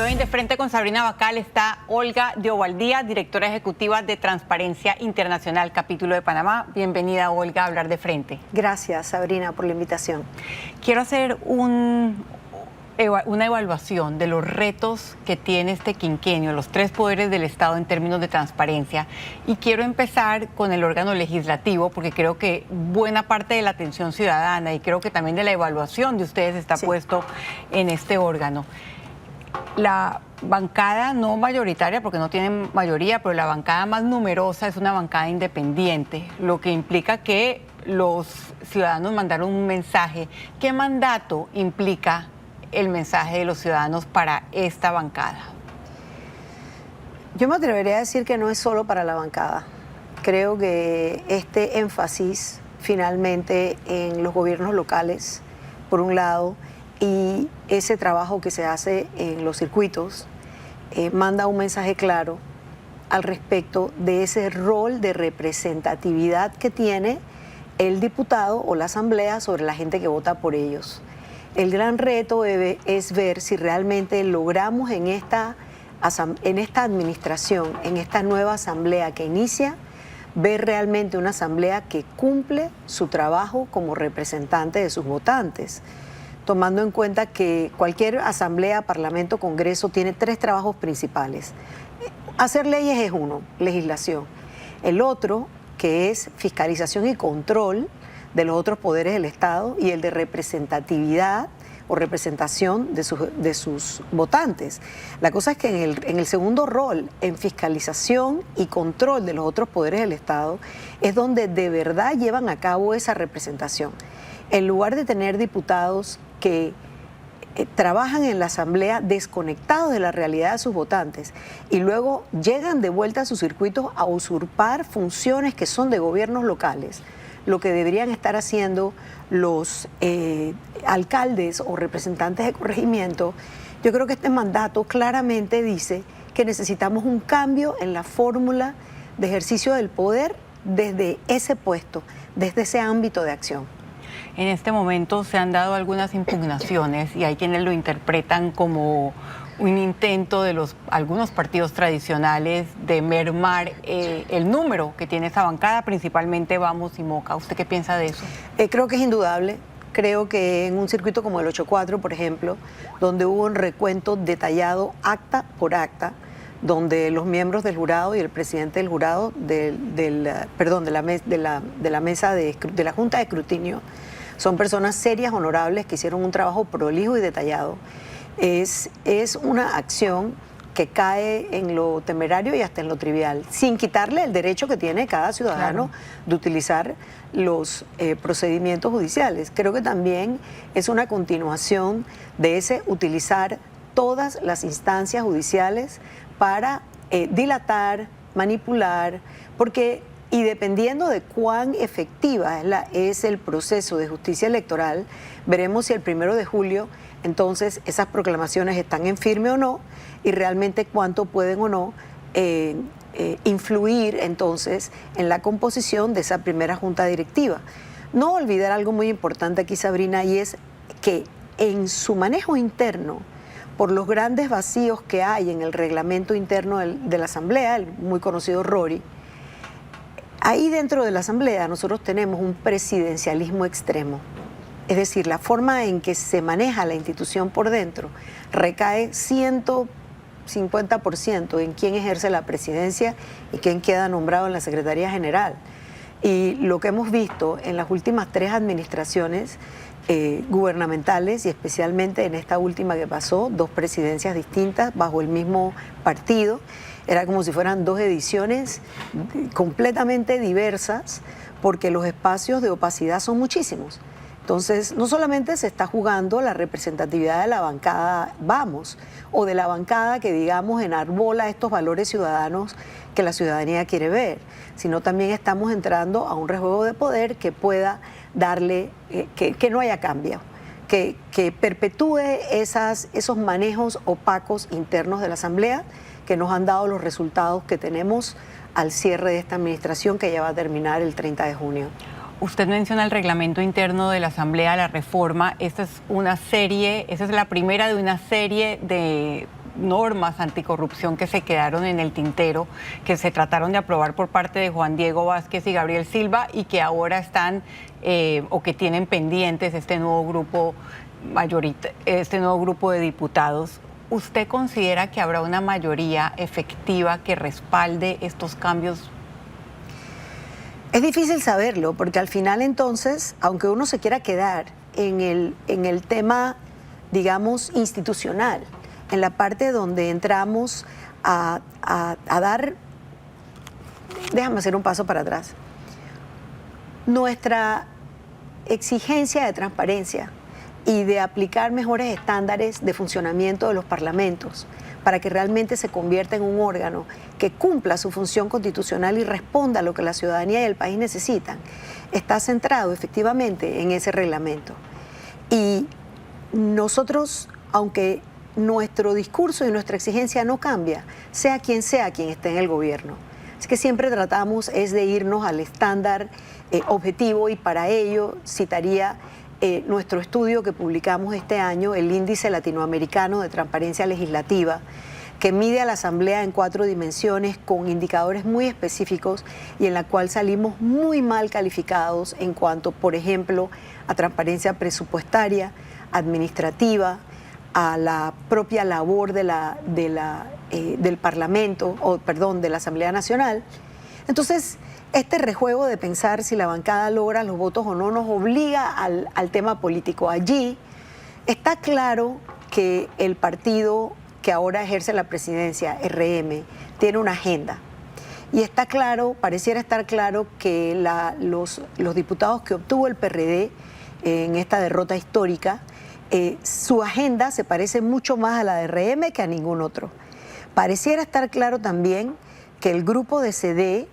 hoy en De Frente con Sabrina Bacal está Olga de Ovaldía, directora ejecutiva de Transparencia Internacional, capítulo de Panamá. Bienvenida, Olga, a hablar de frente. Gracias, Sabrina, por la invitación. Quiero hacer una evaluación de los retos que tiene este quinquenio, los tres poderes del Estado en términos de transparencia. Y quiero empezar con el órgano legislativo, porque creo que buena parte de la atención ciudadana y creo que también de la evaluación de ustedes está puesto en este órgano. La bancada no mayoritaria, porque no tienen mayoría, pero la bancada más numerosa es una bancada independiente, lo que implica que los ciudadanos mandaron un mensaje. ¿Qué mandato implica el mensaje de los ciudadanos para esta bancada? Yo me atrevería a decir que no es solo para la bancada. Creo que este énfasis finalmente en los gobiernos locales, por un lado, y ese trabajo que se hace en los circuitos, manda un mensaje claro al respecto de ese rol de representatividad que tiene el diputado o la asamblea sobre la gente que vota por ellos. El gran reto es ver si realmente logramos en esta administración, en esta nueva asamblea que inicia, ver realmente una asamblea que cumple su trabajo como representante de sus votantes, tomando en cuenta que cualquier asamblea, parlamento, congreso tiene tres trabajos principales. Hacer leyes es uno, legislación. El otro, que es fiscalización y control de los otros poderes del Estado, y el de representatividad o representación de sus votantes. La cosa es que en el segundo rol, en fiscalización y control de los otros poderes del Estado, es donde de verdad llevan a cabo esa representación. En lugar de tener diputados que trabajan en la asamblea desconectados de la realidad de sus votantes y luego llegan de vuelta a sus circuitos a usurpar funciones que son de gobiernos locales, lo que deberían estar haciendo los alcaldes o representantes de corregimiento. Yo creo que este mandato claramente dice que necesitamos un cambio en la fórmula de ejercicio del poder desde ese puesto, desde ese ámbito de acción. En este momento se han dado algunas impugnaciones y hay quienes lo interpretan como un intento de algunos partidos tradicionales de mermar el número que tiene esa bancada, principalmente Vamos y Moca. ¿Usted qué piensa de eso? Creo que es indudable. Creo que en un circuito como el 8-4, por ejemplo, donde hubo un recuento detallado acta por acta, donde los miembros del jurado y el presidente del jurado, de la Junta de Escrutinio, son personas serias, honorables, que hicieron un trabajo prolijo y detallado. Es una acción que cae en lo temerario y hasta en lo trivial, sin quitarle el derecho que tiene cada ciudadano de utilizar los procedimientos judiciales. Creo que también es una continuación de ese utilizar todas las instancias judiciales para dilatar, manipular, y dependiendo de cuán efectiva es el proceso de justicia electoral, veremos si el 1 de julio entonces esas proclamaciones están en firme o no, y realmente cuánto pueden o no influir entonces en la composición de esa primera junta directiva. No olvidar algo muy importante aquí, Sabrina, y es que en su manejo interno, por los grandes vacíos que hay en el reglamento interno de la Asamblea, el muy conocido RORI, ahí dentro de la Asamblea nosotros tenemos un presidencialismo extremo. Es decir, la forma en que se maneja la institución por dentro recae 150% en quién ejerce la presidencia y quién queda nombrado en la Secretaría General. Y lo que hemos visto en las últimas 3 administraciones gubernamentales, y especialmente en esta última que pasó, 2 presidencias distintas bajo el mismo partido, era como si fueran 2 ediciones completamente diversas, porque los espacios de opacidad son muchísimos. Entonces, no solamente se está jugando la representatividad de la bancada Vamos, o de la bancada que, digamos, enarbola estos valores ciudadanos que la ciudadanía quiere ver, sino también estamos entrando a un rejuego de poder que pueda darle, que no haya cambio, que perpetúe esos manejos opacos internos de la Asamblea que nos han dado los resultados que tenemos al cierre de esta administración, que ya va a terminar el 30 de junio. Usted menciona el reglamento interno de la Asamblea, la reforma. Esta es la primera de una serie de normas anticorrupción que se quedaron en el tintero, que se trataron de aprobar por parte de Juan Diego Vázquez y Gabriel Silva y que ahora están o que tienen pendientes este nuevo grupo de diputados. ¿Usted considera que habrá una mayoría efectiva que respalde estos cambios? Es difícil saberlo, porque al final entonces, aunque uno se quiera quedar en el tema, digamos, institucional, en la parte donde entramos a dar, déjame hacer un paso para atrás, nuestra exigencia de transparencia y de aplicar mejores estándares de funcionamiento de los parlamentos para que realmente se convierta en un órgano que cumpla su función constitucional y responda a lo que la ciudadanía y el país necesitan, está centrado efectivamente en ese reglamento. Y nosotros, aunque nuestro discurso y nuestra exigencia no cambia, sea quien esté en el gobierno, es que siempre tratamos es de irnos al estándar objetivo, y para ello citaría nuestro estudio que publicamos este año, el Índice Latinoamericano de Transparencia Legislativa, que mide a la Asamblea en 4 dimensiones con indicadores muy específicos y en la cual salimos muy mal calificados en cuanto, por ejemplo, a transparencia presupuestaria, administrativa, a la propia labor del Parlamento, de la Asamblea Nacional. Entonces, este rejuego de pensar si la bancada logra los votos o no nos obliga al tema político. Allí está claro que el partido que ahora ejerce la presidencia, RM, tiene una agenda. Y está claro, pareciera estar claro que los diputados que obtuvo el PRD en esta derrota histórica, su agenda se parece mucho más a la de RM que a ningún otro. Pareciera estar claro también que el grupo de CD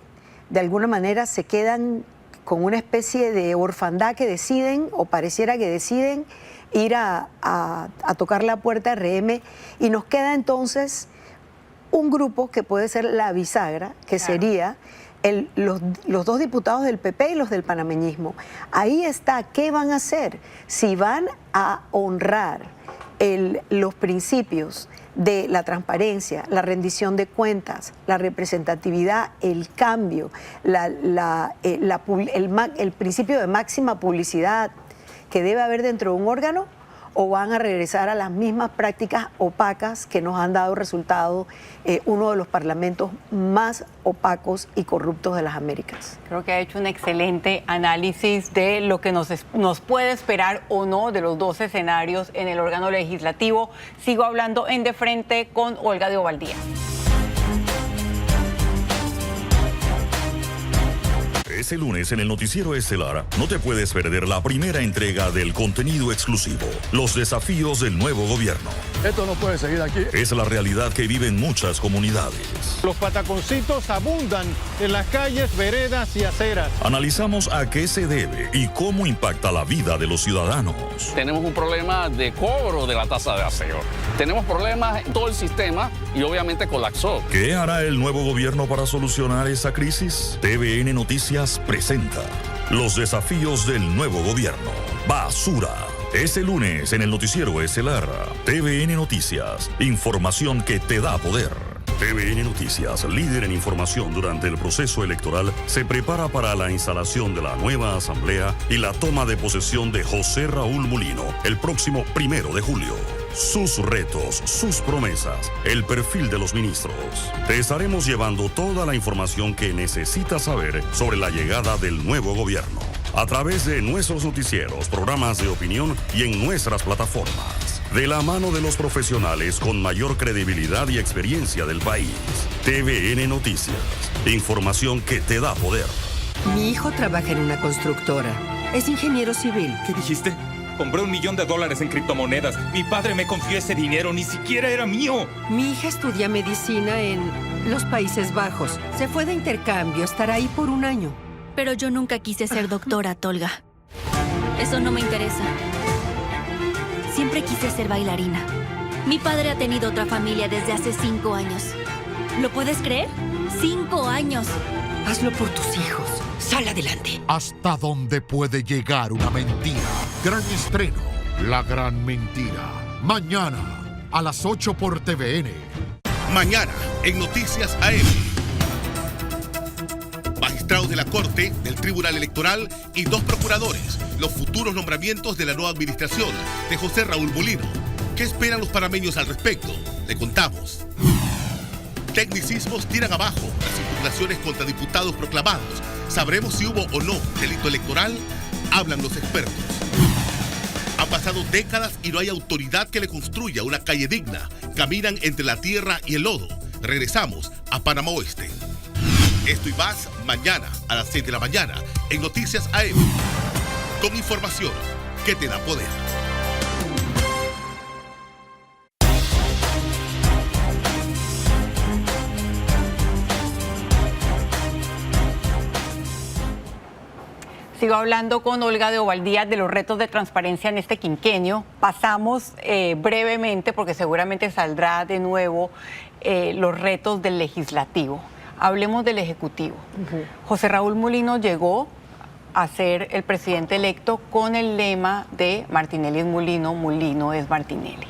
de alguna manera se quedan con una especie de orfandad que deciden, o pareciera que deciden, ir a tocar la puerta a RM, y nos queda entonces un grupo que puede ser la bisagra, que claro, sería los 2 diputados del PP y los del panameñismo. Ahí está, ¿qué van a hacer? Si van a honrar los principios de la transparencia, la rendición de cuentas, la representatividad, el cambio, el principio de máxima publicidad que debe haber dentro de un órgano, o van a regresar a las mismas prácticas opacas que nos han dado resultado uno de los parlamentos más opacos y corruptos de las Américas. Creo que ha hecho un excelente análisis de lo que nos puede esperar o no de los 2 escenarios en el órgano legislativo. Sigo hablando en De Frente con Olga de Ovaldía. Ese lunes en el Noticiero Estelar no te puedes perder la primera entrega del contenido exclusivo, los desafíos del nuevo gobierno. Esto no puede seguir aquí. Es la realidad que viven muchas comunidades. Los pataconcitos abundan en las calles, veredas y aceras. Analizamos a qué se debe y cómo impacta la vida de los ciudadanos. Tenemos un problema de cobro de la tasa de aseo. Tenemos problemas en todo el sistema y obviamente colapsó. ¿Qué hará el nuevo gobierno para solucionar esa crisis? TVN Noticias presenta los desafíos del nuevo gobierno. Basura. Este lunes en el Noticiero Estelar. TVN Noticias. Información que te da poder. TVN Noticias, líder en información durante el proceso electoral, se prepara para la instalación de la nueva asamblea y la toma de posesión de José Raúl Mulino el próximo 1 de julio. Sus retos, sus promesas, el perfil de los ministros. Te estaremos llevando toda la información que necesitas saber sobre la llegada del nuevo gobierno, a través de nuestros noticieros, programas de opinión y en nuestras plataformas. De la mano de los profesionales con mayor credibilidad y experiencia del país. TVN Noticias. Información que te da poder. Mi hijo trabaja en una constructora. Es ingeniero civil. ¿Qué dijiste? Compré $1 millón en criptomonedas. Mi padre me confió ese dinero. Ni siquiera era mío. Mi hija estudia medicina en los Países Bajos. Se fue de intercambio. Estará ahí por 1 año. Pero yo nunca quise ser doctora, Tolga. Eso no me interesa. Siempre quise ser bailarina. Mi padre ha tenido otra familia desde hace 5 años. ¿Lo puedes creer? 5 años. Hazlo por tus hijos. Sal adelante. ¿Hasta dónde puede llegar una mentira? Gran estreno, La Gran Mentira. Mañana, a las 8 por TVN. Mañana, en Noticias AM. Magistrados de la Corte, del Tribunal Electoral y 2 procuradores. Los futuros nombramientos de la nueva administración de José Raúl Mulino. ¿Qué esperan los panameños al respecto? Le contamos. Tecnicismos tiran abajo las impugnaciones contra diputados proclamados. ¿Sabremos si hubo o no delito electoral? Hablan los expertos. Han pasado décadas y no hay autoridad que le construya una calle digna. Caminan entre la tierra y el lodo. Regresamos a Panamá Oeste. Esto y más mañana a las 6 de la mañana en Noticias AM. Con información que te da poder. Sigo hablando con Olga de Ovaldía de los retos de transparencia en este quinquenio. Pasamos brevemente, porque seguramente saldrá de nuevo, los retos del legislativo. Hablemos del ejecutivo. José Raúl Mulino llegó a ser el presidente electo con el lema de Martinelli es Mulino, Mulino es Martinelli.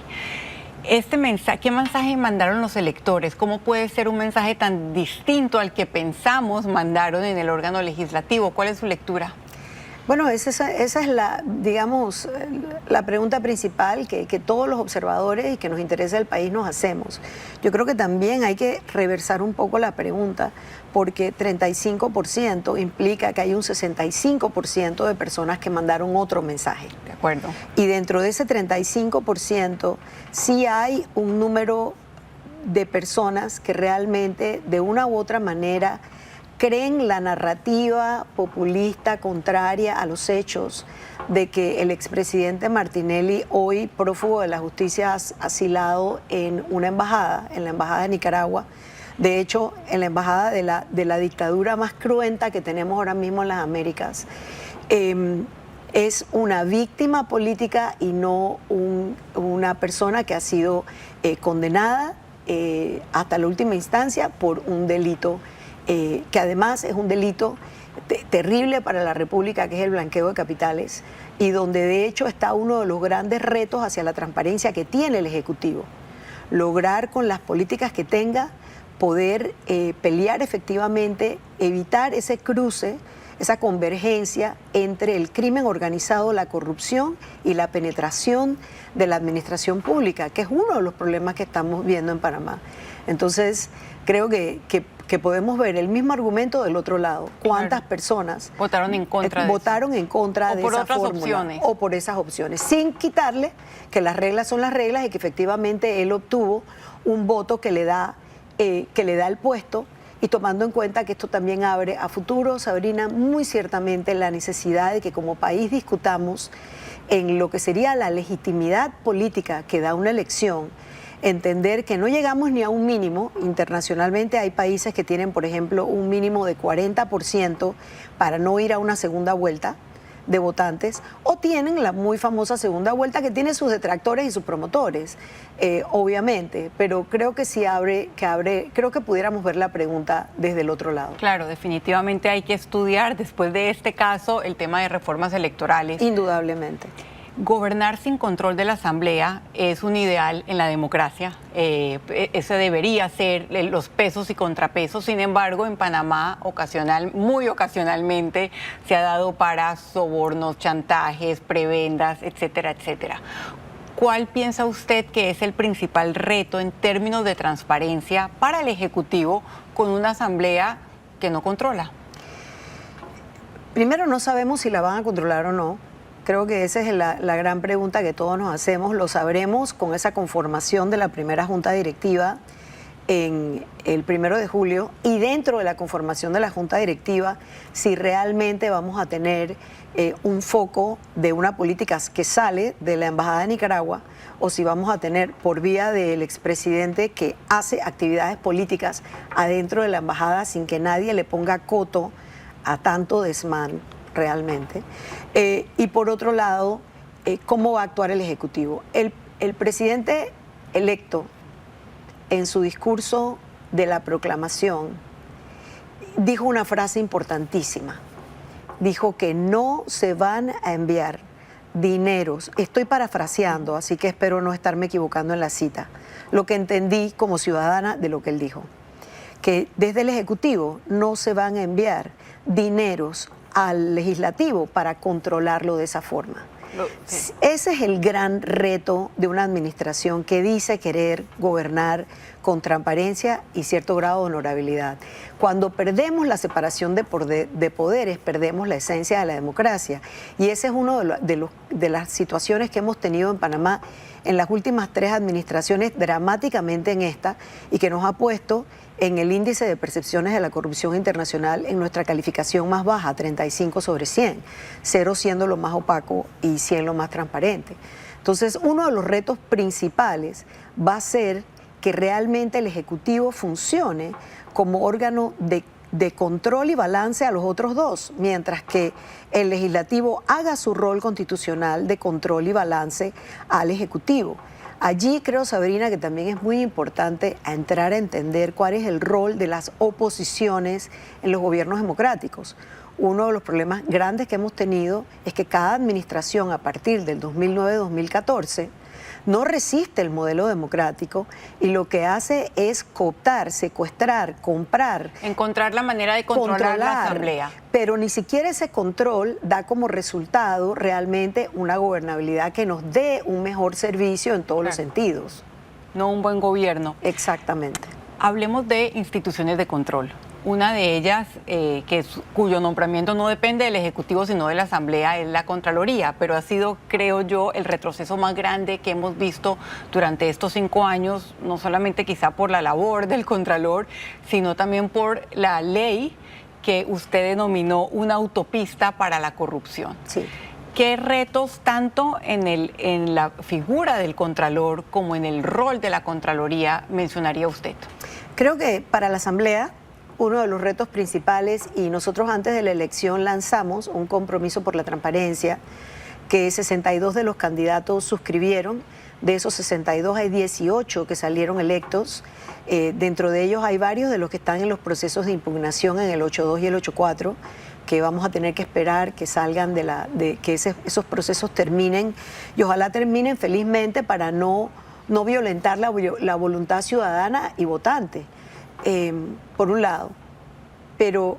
¿Qué mensaje mandaron los electores? ¿Cómo puede ser un mensaje tan distinto al que pensamos mandaron en el órgano legislativo? ¿Cuál es su lectura? Bueno, esa es la, digamos, la pregunta principal que todos los observadores y que nos interesa el país nos hacemos. Yo creo que también hay que reversar un poco la pregunta, porque 35% implica que hay un 65% de personas que mandaron otro mensaje. De acuerdo. Y dentro de ese 35% sí hay un número de personas que realmente de una u otra manera creen la narrativa populista contraria a los hechos de que el expresidente Martinelli, hoy prófugo de la justicia, asilado en una embajada, en la embajada de Nicaragua, de hecho en la embajada de la dictadura más cruenta que tenemos ahora mismo en las Américas, es una víctima política y no una persona que ha sido condenada hasta la última instancia por un delito que además es un delito terrible para la República, que es el blanqueo de capitales, y donde de hecho está uno de los grandes retos hacia la transparencia que tiene el Ejecutivo. Lograr con las políticas que tenga poder pelear efectivamente, evitar ese cruce, esa convergencia entre el crimen organizado, la corrupción y la penetración de la administración pública, que es uno de los problemas que estamos viendo en Panamá. Entonces, creo que podemos ver el mismo argumento del otro lado. ¿Cuántas personas votaron en contra votaron en contra de esa fórmula? Opciones. O por esas opciones, sin quitarle que las reglas son las reglas y que efectivamente él obtuvo un voto que le da el puesto, y tomando en cuenta que esto también abre a futuro, Sabrina, muy ciertamente la necesidad de que como país discutamos en lo que sería la legitimidad política que da una elección, entender que no llegamos ni a un mínimo. Internacionalmente hay países que tienen, por ejemplo, un mínimo de 40% para no ir a una segunda vuelta de votantes, o tienen la muy famosa segunda vuelta que tiene sus detractores y sus promotores, obviamente, pero creo que sí creo que pudiéramos ver la pregunta desde el otro lado. Claro, definitivamente hay que estudiar después de este caso el tema de reformas electorales. Indudablemente. Gobernar sin control de la Asamblea es un ideal en la democracia. Ese debería ser los pesos y contrapesos. Sin embargo, en Panamá, muy ocasionalmente, se ha dado para sobornos, chantajes, prebendas, etcétera, etcétera. ¿Cuál piensa usted que es el principal reto en términos de transparencia para el Ejecutivo con una Asamblea que no controla? Primero, no sabemos si la van a controlar o no. Creo que esa es la gran pregunta que todos nos hacemos. Lo sabremos con esa conformación de la primera junta directiva en el 1 de julio, y dentro de la conformación de la junta directiva, si realmente vamos a tener un foco de una política que sale de la Embajada de Nicaragua, o si vamos a tener por vía del expresidente que hace actividades políticas adentro de la embajada sin que nadie le ponga coto a tanto desmán realmente. Y por otro lado, ¿cómo va a actuar el Ejecutivo? El presidente electo, en su discurso de la proclamación, dijo una frase importantísima. Dijo que no se van a enviar dineros. Estoy parafraseando, así que espero no estarme equivocando en la cita. Lo que entendí como ciudadana de lo que él dijo, que desde el Ejecutivo no se van a enviar dineros al Legislativo para controlarlo de esa forma. Sí. Ese es el gran reto de una administración que dice querer gobernar con transparencia y cierto grado de honorabilidad. Cuando perdemos la separación de poderes, perdemos la esencia de la democracia. Y ese es uno de las situaciones que hemos tenido en Panamá en las últimas 3 administraciones, dramáticamente en esta, y que nos ha puesto en el índice de percepciones de la corrupción internacional en nuestra calificación más baja, 35 sobre 100, 0 siendo lo más opaco y 100 lo más transparente. Entonces, uno de los retos principales va a ser que realmente el Ejecutivo funcione como órgano de control y balance a los otros dos, mientras que el Legislativo haga su rol constitucional de control y balance al Ejecutivo. Allí creo, Sabrina, que también es muy importante entrar a entender cuál es el rol de las oposiciones en los gobiernos democráticos. Uno de los problemas grandes que hemos tenido es que cada administración a partir del 2009-2014 no resiste el modelo democrático y lo que hace es cooptar, secuestrar, comprar. Encontrar la manera de controlar la Asamblea. Pero ni siquiera ese control da como resultado realmente una gobernabilidad que nos dé un mejor servicio en todos los sentidos. No un buen gobierno. Exactamente. Hablemos de instituciones de control. Una de ellas, cuyo nombramiento no depende del Ejecutivo, sino de la Asamblea, es la Contraloría, pero ha sido, creo yo, el retroceso más grande que hemos visto durante estos 5 años, no solamente quizá por la labor del Contralor, sino también por la ley que usted denominó una autopista para la corrupción. Sí. ¿Qué retos, tanto en la figura del Contralor como en el rol de la Contraloría, mencionaría usted? Creo que para la Asamblea, uno de los retos principales, y nosotros antes de la elección lanzamos un compromiso por la transparencia, que 62 de los candidatos suscribieron. De esos 62 hay 18 que salieron electos. Dentro de ellos hay varios de los que están en los procesos de impugnación en el 8.2 y el 8.4, que vamos a tener que esperar que salgan que esos procesos terminen, y ojalá terminen felizmente para no violentar la voluntad ciudadana y votante. Por un lado, pero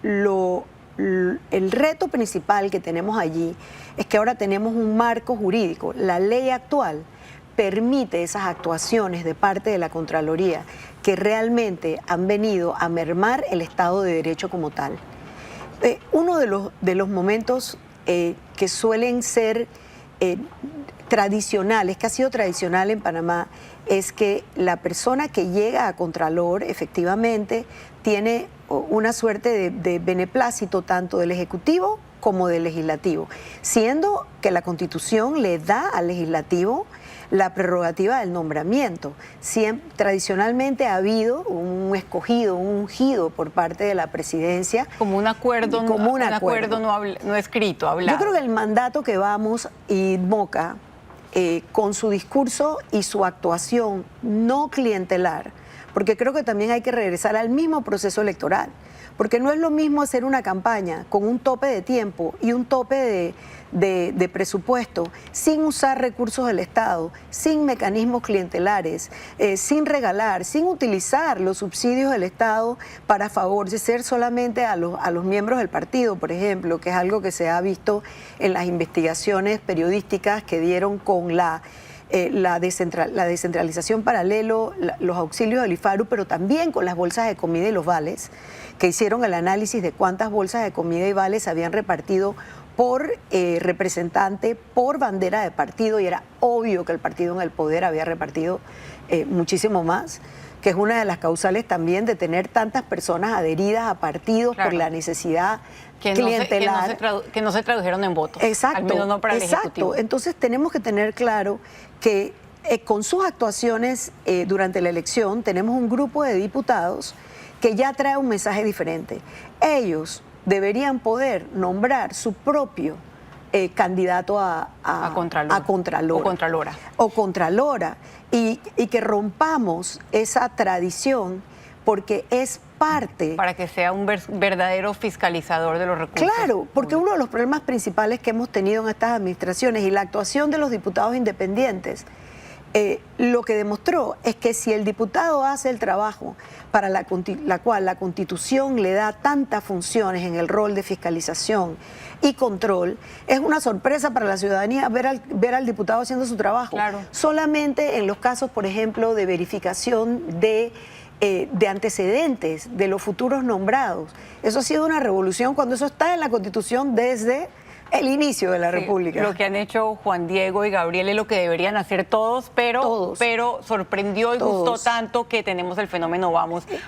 el reto principal que tenemos allí es que ahora tenemos un marco jurídico. La ley actual permite esas actuaciones de parte de la Contraloría que realmente han venido a mermar el Estado de Derecho como tal. Uno de los momentos que suelen ser tradicionales, que ha sido tradicional en Panamá, es que la persona que llega a Contralor efectivamente tiene una suerte de beneplácito tanto del Ejecutivo como del Legislativo, siendo que la Constitución le da al Legislativo la prerrogativa del nombramiento. Tradicionalmente ha habido un escogido, un ungido por parte de la presidencia. Como un acuerdo, no escrito, hablado. Yo creo que el mandato que vamos y Moca, con su discurso y su actuación no clientelar, porque creo que también hay que regresar al mismo proceso electoral, porque no es lo mismo hacer una campaña con un tope de tiempo y un tope de presupuesto sin usar recursos del Estado, sin mecanismos clientelares, sin regalar, sin utilizar los subsidios del Estado para favorecer solamente a los miembros del partido, por ejemplo, que es algo que se ha visto en las investigaciones periodísticas que dieron con la descentralización paralelo, los auxilios del IFARU, pero también con las bolsas de comida y los vales, que hicieron el análisis de cuántas bolsas de comida y vales se habían repartido por representante, por bandera de partido, y era obvio que el partido en el poder había repartido muchísimo más, que es una de las causales también de tener tantas personas adheridas a partidos por la necesidad clientelar. Que no se tradujeron en votos. Exacto, al menos no para el Ejecutivo. Entonces tenemos que tener claro que con sus actuaciones durante la elección tenemos un grupo de diputados que ya trae un mensaje diferente. Ellos deberían poder nombrar su propio candidato a Contralor. O Contralora. Y que rompamos esa tradición, porque es parte. Para que sea un verdadero fiscalizador de los recursos. Claro, porque uno de los problemas principales que hemos tenido en estas administraciones y la actuación de los diputados independientes, lo que demostró es que si el diputado hace el trabajo para la cual la Constitución le da tantas funciones en el rol de fiscalización y control, es una sorpresa para la ciudadanía ver al diputado haciendo su trabajo. Claro. Solamente en los casos, por ejemplo, de verificación de antecedentes de los futuros nombrados. Eso ha sido una revolución cuando eso está en la Constitución desde el inicio de la República. Lo que han hecho Juan Diego y Gabriel es lo que deberían hacer todos, pero sorprendió y gustó tanto que tenemos el fenómeno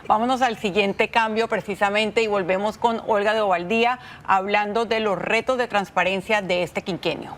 Vámonos al siguiente cambio precisamente y volvemos con Olga de Ovaldía hablando de los retos de transparencia de este quinquenio.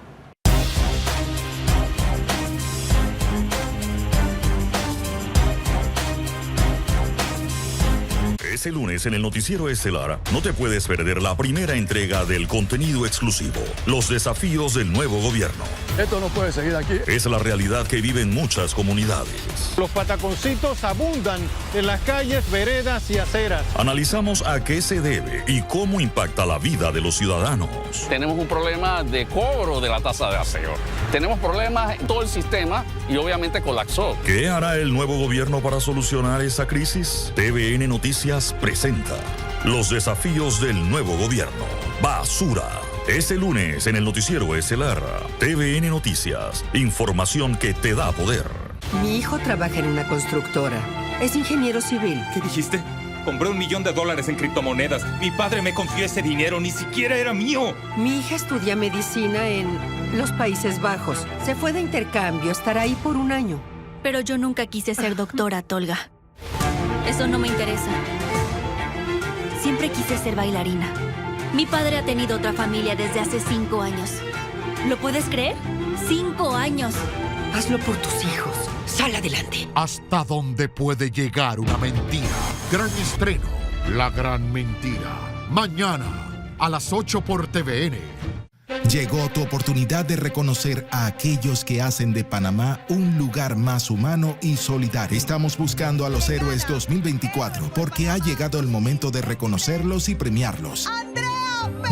Ese lunes en el Noticiero Estelar no te puedes perder la primera entrega del contenido exclusivo, los desafíos del nuevo gobierno. Esto no puede seguir aquí. Es la realidad que viven muchas comunidades. Los pataconcitos abundan en las calles, veredas y aceras. Analizamos a qué se debe y cómo impacta la vida de los ciudadanos. Tenemos un problema de cobro de la tasa de aseo. Tenemos problemas en todo el sistema y obviamente colapsó. ¿Qué hará el nuevo gobierno para solucionar esa crisis? TVN Noticias presenta los desafíos del nuevo gobierno. Basura. Este lunes en el Noticiero Estelar. TVN Noticias. Información que te da poder. Mi hijo trabaja en una constructora. Es ingeniero civil. ¿Qué dijiste? Compré $1 millón en criptomonedas. Mi padre me confió ese dinero, ni siquiera era mío. Mi hija estudia medicina en los Países Bajos. Se fue de intercambio, estará ahí por un año. Pero yo nunca quise ser doctora, Tolga. Eso no me interesa. Siempre quise ser bailarina. Mi padre ha tenido otra familia desde hace 5 años. ¿Lo puedes creer? 5 años. Hazlo por tus hijos. Sal adelante. ¿Hasta dónde puede llegar una mentira? Gran estreno, La Gran Mentira. Mañana a las 8 por TVN. Llegó tu oportunidad de reconocer a aquellos que hacen de Panamá un lugar más humano y solidario. Estamos buscando a los héroes 2024 porque ha llegado el momento de reconocerlos y premiarlos.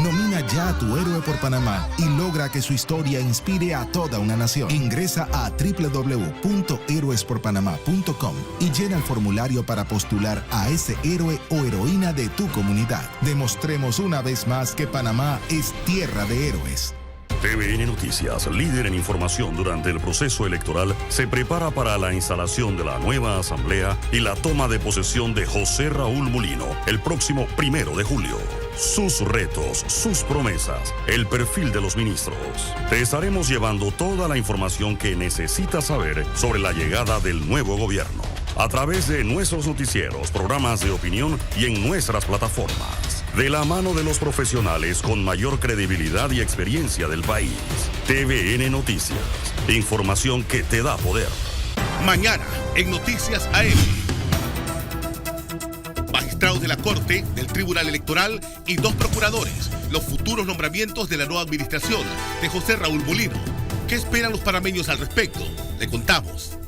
Nomina ya a tu héroe por Panamá y logra que su historia inspire a toda una nación. Ingresa a www.héroesporpanamá.com y llena el formulario para postular a ese héroe o heroína de tu comunidad. Demostremos una vez más que Panamá es tierra de héroes. TVN Noticias, líder en información durante el proceso electoral, se prepara para la instalación de la nueva asamblea y la toma de posesión de José Raúl Mulino el próximo 1 de julio. Sus retos, sus promesas, el perfil de los ministros. Te estaremos llevando toda la información que necesitas saber sobre la llegada del nuevo gobierno a través de nuestros noticieros, programas de opinión y en nuestras plataformas. De la mano de los profesionales con mayor credibilidad y experiencia del país. TVN Noticias. Información que te da poder. Mañana en Noticias AM. Magistrados de la Corte, del Tribunal Electoral y 2 procuradores. Los futuros nombramientos de la nueva administración de José Raúl Mulino. ¿Qué esperan los panameños al respecto? Le contamos.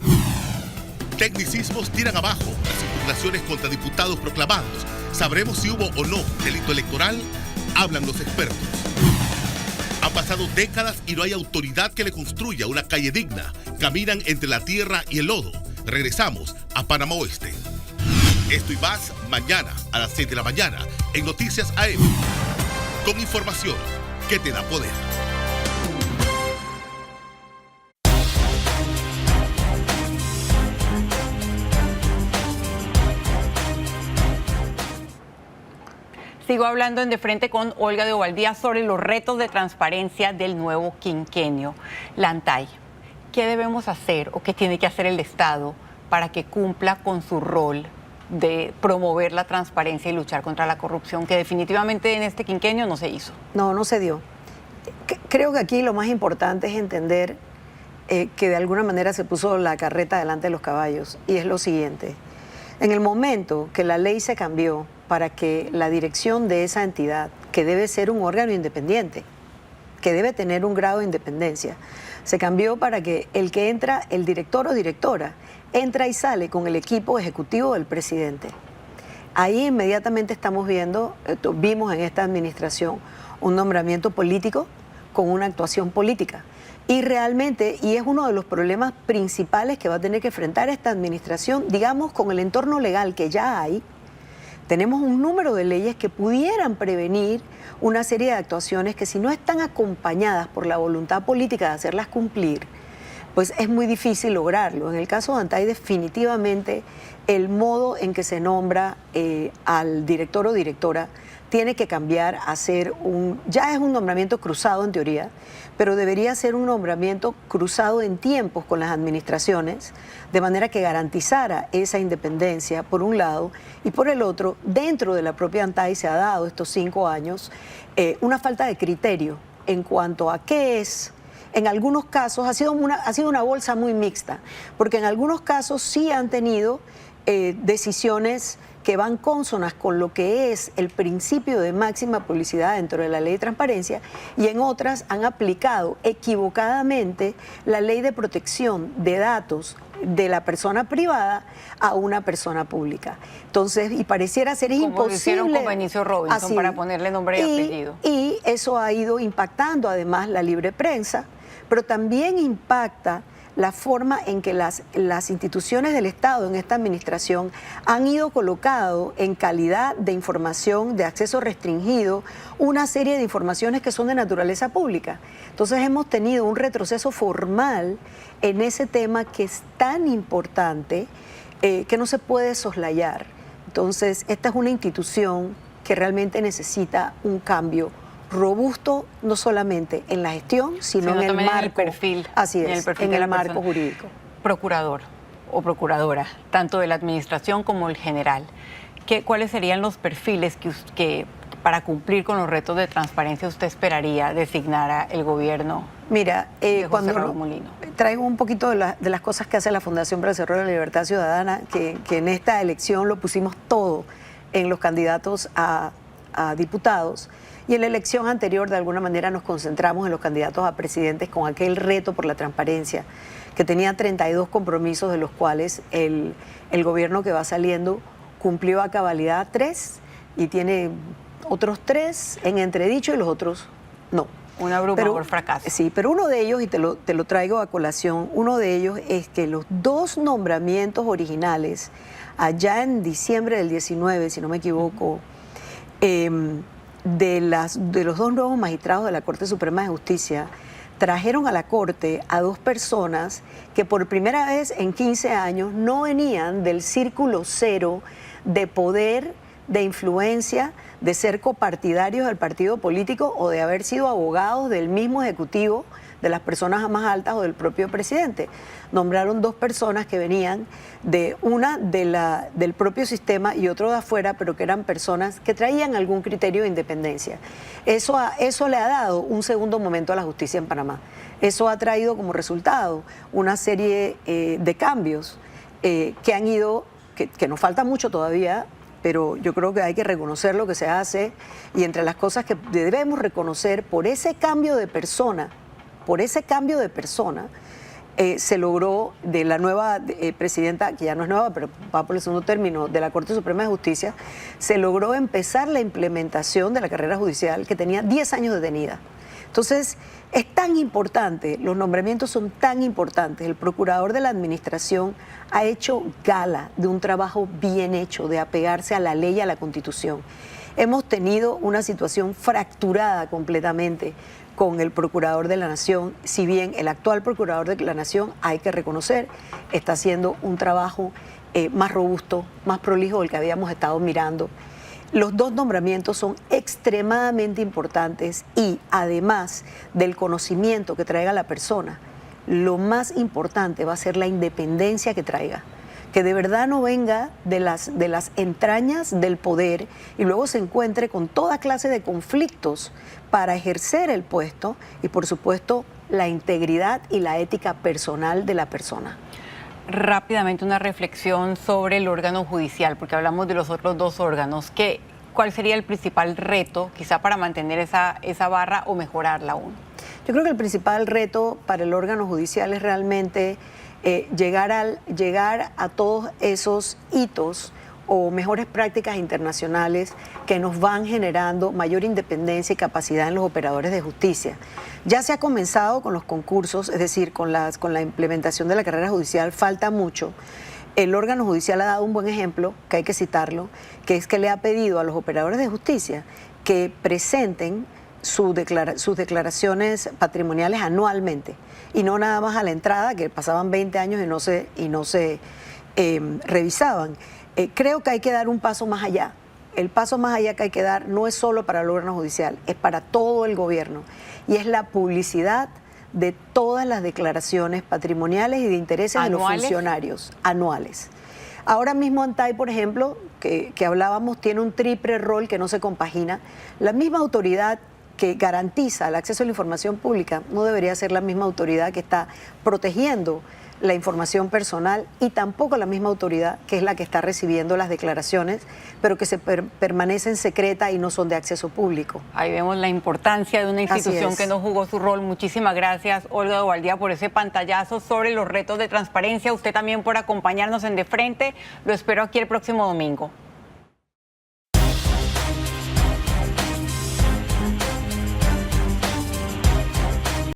Tecnicismos tiran abajo las impugnaciones contra diputados proclamados. ¿Sabremos si hubo o no delito electoral? Hablan los expertos. Han pasado décadas y no hay autoridad que le construya una calle digna. Caminan entre la tierra y el lodo. Regresamos a Panamá Oeste. Esto y más mañana a las 6 de la mañana en Noticias AM. Con información que te da poder. Sigo hablando en De Frente con Olga de Ovaldía sobre los retos de transparencia del nuevo quinquenio. Lantay, ¿qué debemos hacer o qué tiene que hacer el Estado para que cumpla con su rol de promover la transparencia y luchar contra la corrupción, que definitivamente en este quinquenio no se hizo? No se dio. Creo que aquí lo más importante es entender que de alguna manera se puso la carreta delante de los caballos, y es lo siguiente. En el momento que la ley se cambió para que la dirección de esa entidad, que debe ser un órgano independiente, que debe tener un grado de independencia, se cambió para que el que entra, el director o directora, entra y sale con el equipo ejecutivo del presidente. ahí inmediatamente estamos vimos en esta administración un nombramiento político con una actuación política. Y realmente, y es uno de los problemas principales que va a tener que enfrentar esta administración, digamos, con el entorno legal que ya hay, tenemos un número de leyes que pudieran prevenir una serie de actuaciones que si no están acompañadas por la voluntad política de hacerlas cumplir, pues es muy difícil lograrlo. En el caso de ANTAI, definitivamente el modo en que se nombra al director o directora tiene que cambiar a ser ya es un nombramiento cruzado en teoría, pero debería ser un nombramiento cruzado en tiempos con las administraciones, de manera que garantizara esa independencia, por un lado, y por el otro, dentro de la propia ANTAI se ha dado estos 5 años una falta de criterio en cuanto a qué es. En algunos casos ha sido una bolsa muy mixta, porque en algunos casos sí han tenido decisiones que van cónsonas con lo que es el principio de máxima publicidad dentro de la ley de transparencia, y en otras han aplicado equivocadamente la ley de protección de datos de la persona privada a una persona pública. Entonces, y pareciera ser imposible. Como lo hicieron con Benicio Robinson, para ponerle nombre y apellido. Y eso ha ido impactando además la libre prensa, pero también impacta la forma en que las instituciones del Estado en esta administración han ido colocando en calidad de información de acceso restringido una serie de informaciones que son de naturaleza pública. Entonces hemos tenido un retroceso formal en ese tema que es tan importante que no se puede soslayar. Entonces esta es una institución que realmente necesita un cambio robusto, no solamente en la gestión, sino en el marco, en el perfil. Así es, en el marco jurídico. Procurador o procuradora, tanto de la administración como el general, ¿cuáles serían los perfiles que para cumplir con los retos de transparencia usted esperaría designara el gobierno? Mira, de José cuando Raúl Mulino traigo un poquito de las cosas que hace la Fundación para el Desarrollo de la Libertad Ciudadana, que en esta elección lo pusimos todo en los candidatos a diputados. Y en la elección anterior, de alguna manera, nos concentramos en los candidatos a presidentes con aquel reto por la transparencia, que tenía 32 compromisos, de los cuales el gobierno que va saliendo cumplió a cabalidad 3 y tiene otros 3 en entredicho y los otros no. Un abrumador fracaso. Sí, pero uno de ellos, y te lo traigo a colación, uno de ellos es que los 2 nombramientos originales, allá en diciembre del 19, si no me equivoco, de los 2 nuevos magistrados de la Corte Suprema de Justicia, trajeron a la Corte a 2 personas que por primera vez en 15 años no venían del círculo cero de poder, de influencia, de ser copartidarios del partido político o de haber sido abogados del mismo ejecutivo, de las personas más altas o del propio presidente. Nombraron 2 personas que venían del propio sistema y otro de afuera, pero que eran personas que traían algún criterio de independencia. Eso le ha dado un segundo momento a la justicia en Panamá. Eso ha traído como resultado una serie de cambios que han ido, que nos falta mucho todavía, pero yo creo que hay que reconocer lo que se hace, y entre las cosas que debemos reconocer por ese cambio de persona, se logró de la nueva presidenta, que ya no es nueva, pero va por el segundo término, de la Corte Suprema de Justicia, se logró empezar la implementación de la carrera judicial que tenía 10 años detenida. Entonces, es tan importante, los nombramientos son tan importantes. El procurador de la administración ha hecho gala de un trabajo bien hecho, de apegarse a la ley y a la Constitución. Hemos tenido una situación fracturada completamente con el Procurador de la Nación, si bien el actual Procurador de la Nación, hay que reconocer, está haciendo un trabajo más robusto, más prolijo del que habíamos estado mirando. Los 2 nombramientos son extremadamente importantes y además del conocimiento que traiga la persona, lo más importante va a ser la independencia que traiga. Que de verdad no venga de las entrañas del poder y luego se encuentre con toda clase de conflictos para ejercer el puesto y, por supuesto, la integridad y la ética personal de la persona. Rápidamente una reflexión sobre el órgano judicial, porque hablamos de los otros 2 órganos. ¿Cuál sería el principal reto, quizá para mantener esa barra o mejorarla aún? Yo creo que el principal reto para el órgano judicial es realmente llegar a todos esos hitos o mejores prácticas internacionales que nos van generando mayor independencia y capacidad en los operadores de justicia. Ya se ha comenzado con los concursos, es decir, con la implementación de la carrera judicial, falta mucho. El órgano judicial ha dado un buen ejemplo, que hay que citarlo, que es que le ha pedido a los operadores de justicia que presenten sus declaraciones patrimoniales anualmente y no nada más a la entrada, que pasaban 20 años y no se revisaban. Creo que hay que dar un paso más allá. El paso más allá que hay que dar no es solo para el órgano judicial, es para todo el gobierno y es la publicidad de todas las declaraciones patrimoniales y de intereses de los funcionarios anuales. Ahora mismo ANTAI, por ejemplo, que hablábamos, tiene un triple rol que no se compagina. La misma autoridad que garantiza el acceso a la información pública no debería ser la misma autoridad que está protegiendo la información personal y tampoco la misma autoridad que es la que está recibiendo las declaraciones, pero que se permanecen secretas y no son de acceso público. Ahí vemos la importancia de una institución que no jugó su rol. Muchísimas gracias, Olga Dovaldía, por ese pantallazo sobre los retos de transparencia. Usted también por acompañarnos en De Frente. Lo espero aquí el próximo domingo.